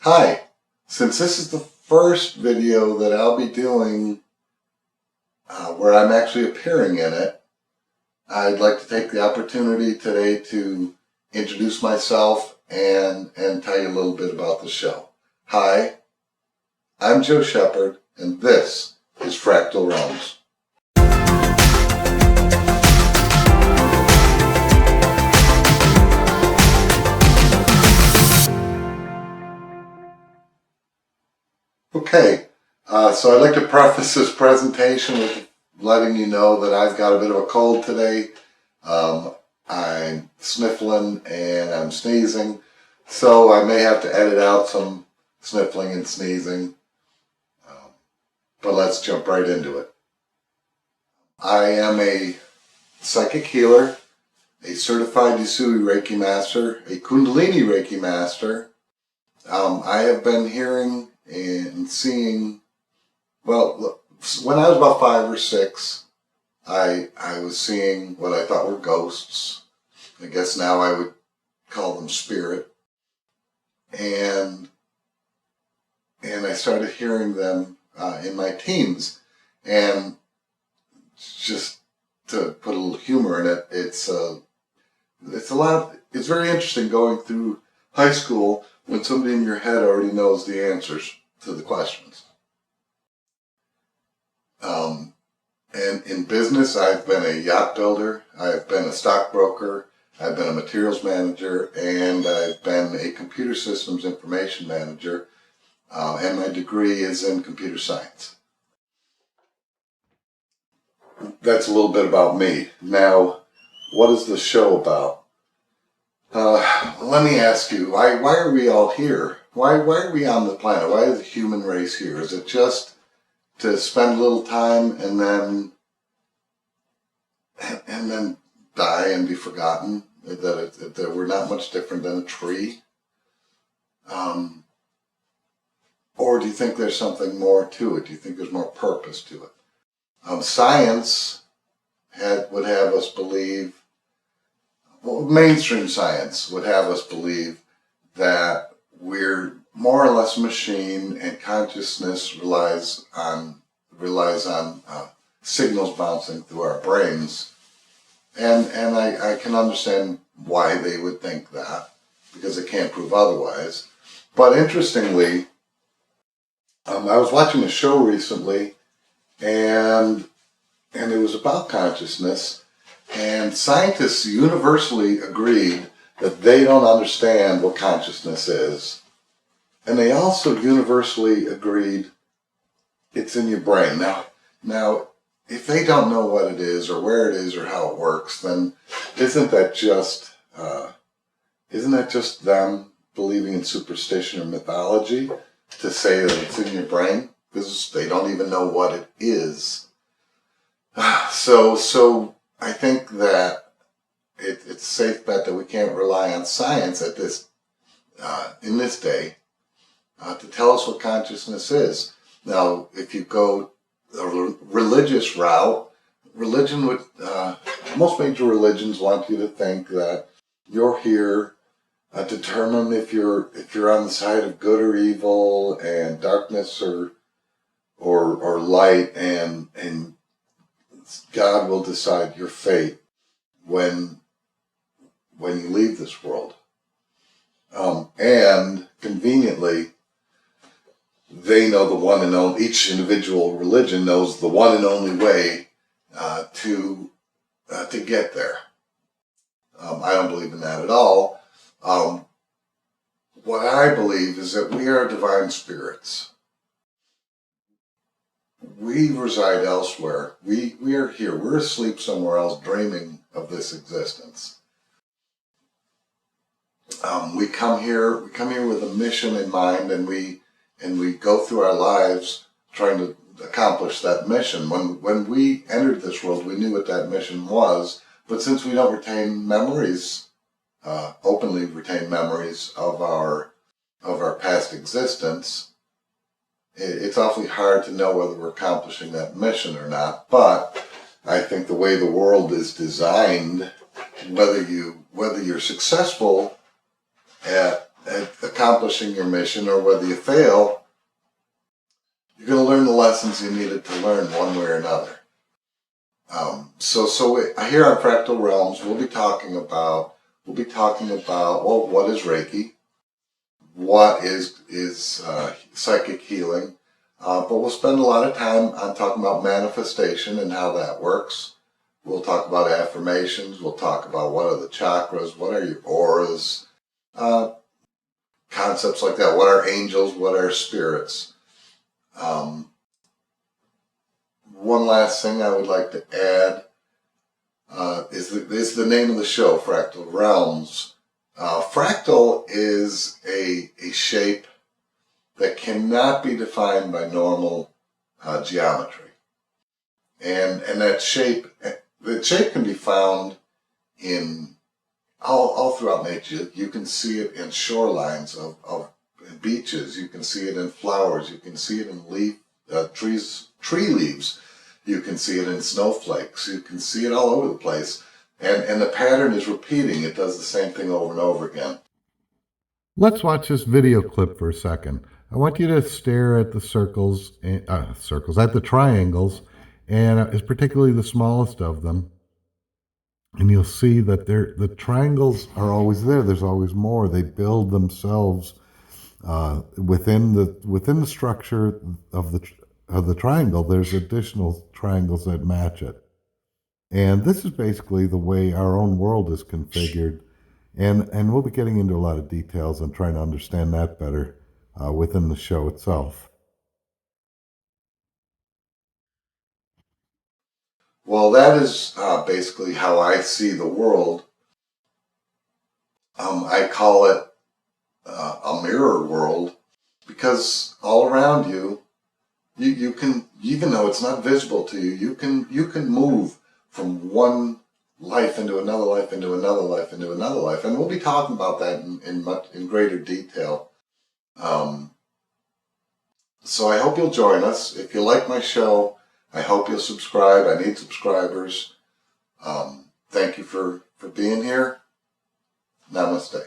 Hi, since this is the first video that I'll be doing where I'm actually appearing in it, I'd like to take the opportunity today to introduce myself and tell you a little bit about the show. Hi, I'm Joe Shepard, and this is Fractal Realms. Okay, so I'd like to preface this presentation with letting you know that I've got a bit of a cold today. I'm sniffling and I'm sneezing, so I may have to edit out some sniffling and sneezing, but let's jump right into it. I am a psychic healer, a certified Usui Reiki master, a Kundalini Reiki master. I have been hearing and seeing, well, look, when I was about 5 or 6, I was seeing what I thought were ghosts. I guess now I would call them spirit. And I started hearing them in my teens. And just to put a little humor in it, it's very interesting going through high school when somebody in your head already knows the answers to the questions. And in business, I've been a yacht builder, I've been a stockbroker, I've been a materials manager, and I've been a computer systems information manager, and my degree is in computer science. That's a little bit about me. Now, what is the show about? Let me ask you, why are we all here? Why are we on the planet? Why is the human race here? Is it just to spend a little time and then die and be forgotten? That we're not much different than a tree? Or do you think there's something more to it? Do you think there's more purpose to it? Science would have us believe, well, mainstream science would have us believe that we're more or less machine, and consciousness relies on signals bouncing through our brains, and I can understand why they would think that, because they can't prove otherwise. But interestingly, I was watching a show recently, and it was about consciousness, and scientists universally agreed that they don't understand what consciousness is. And they also universally agreed it's in your brain. Now, if they don't know what it is or where it is or how it works, then isn't that just them believing in superstition or mythology to say that it's in your brain? Because they don't even know what it is. So I think that it's a safe bet that we can't rely on science at this in this day to tell us what consciousness is. Now, if you go a religious route, religion would most major religions want you to think that you're here to determine if you're on the side of good or evil, and darkness or light, and God will decide your fate when you leave this world. And conveniently, they know the one and only, each individual religion knows the one and only way to get there. I don't believe in that at all. What I believe is that we are divine spirits. We reside elsewhere. We are here. We're asleep somewhere else, dreaming of this existence. We come here with a mission in mind, and we go through our lives trying to accomplish that mission. When we entered this world, we knew what that mission was, but since we don't retain memories, openly retain memories of our past existence, it's awfully hard to know whether we're accomplishing that mission or not. But I think the way the world is designed, whether you're successful at accomplishing your mission, or whether you fail, you're going to learn the lessons you needed to learn one way or another. Here on Fractal Realms, we'll be talking about well, what is Reiki, what is psychic healing, but we'll spend a lot of time on talking about manifestation and how that works. We'll talk about affirmations. We'll talk about what are the chakras, what are your auras, concepts like that. What are angels? What are spirits? One last thing I would like to add is the name of the show, Fractal Realms. Fractal is a shape that cannot be defined by normal geometry, and that shape can be found in all throughout nature. You can see it in shorelines of beaches. You can see it in flowers. You can see it in tree leaves. You can see it in snowflakes. You can see it all over the place. And the pattern is repeating. It does the same thing over and over again. Let's watch this video clip for a second. I want you to stare at the at the triangles, and it's particularly the smallest of them. And you'll see that the triangles are always there. There's always more. They build themselves within the structure of the triangle. There's additional triangles that match it. And this is basically the way our own world is configured. And we'll be getting into a lot of details and trying to understand that better within the show itself. Well, that is basically how I see the world. I call it a mirror world, because all around you, you can, even though it's not visible to you, you can move from one life into another life, into another life, into another life. And we'll be talking about that in greater detail. So I hope you'll join us. If you like my show, I hope you'll subscribe. I need subscribers. Thank you for being here. Namaste.